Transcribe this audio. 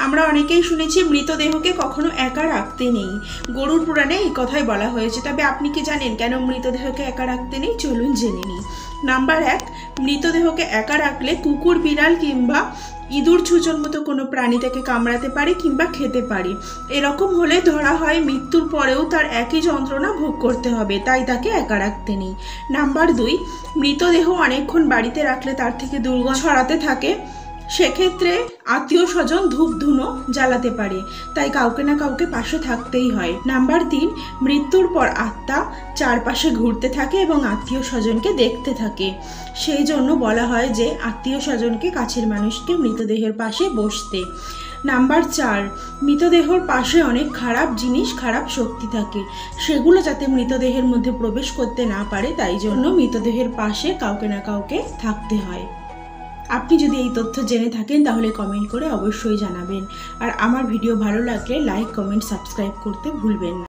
আমরা অনেকেই শুনেছি মৃতদেহকে কখনো একা রাখতে নেই। গরুড় পুরাণে এই কথাই বলা হয়েছে। তবে আপনি কি জানেন কেন মৃতদেহকে একা রাখতে নেই? চলুন জেনে নিই। নাম্বার 1, মৃতদেহকে একা রাখলে কুকুর, বিড়াল কিংবা ইঁদুর ছুঁচোর মতো কোনো প্রাণী তাকে কামড়াতে পারে কিংবা খেতে পারে। এরকম হলে ধরা হয় মৃত্যুর পরেও তার একই যন্ত্রণা ভোগ করতে হবে, তাই তাকে একা রাখতে নেই। নাম্বার 2, মৃতদেহ অনেকক্ষণ বাড়িতে রাখলে তার থেকে দুর্গন্ধ ছড়াতে থাকে। সেক্ষেত্রে আত্মীয় স্বজন ধূপ ধুনো জ্বালাতে পারে, তাই কাউকে না কাউকে পাশে থাকতেই হয়। নাম্বার 3, মৃত্যুর পর আত্মা চারপাশে ঘুরতে থাকে এবং আত্মীয় স্বজনকে দেখতে থাকে। সেই জন্য বলা হয় যে আত্মীয় স্বজনকে, কাছের মানুষকে মৃতদেহের পাশে বসতে। নাম্বার 4, মৃতদেহর পাশে অনেক খারাপ জিনিস, খারাপ শক্তি থাকে। সেগুলো যাতে মৃতদেহের মধ্যে প্রবেশ করতে না পারে, তাই জন্য মৃতদেহের পাশে কাউকে না কাউকে থাকতে হয়। আপনি যদি এই তথ্য জেনে থাকেন তাহলে কমেন্ট করে অবশ্যই জানাবেন। আর আমার ভিডিও ভালো লাগলে লাইক, কমেন্ট, সাবস্ক্রাইব করতে ভুলবেন না।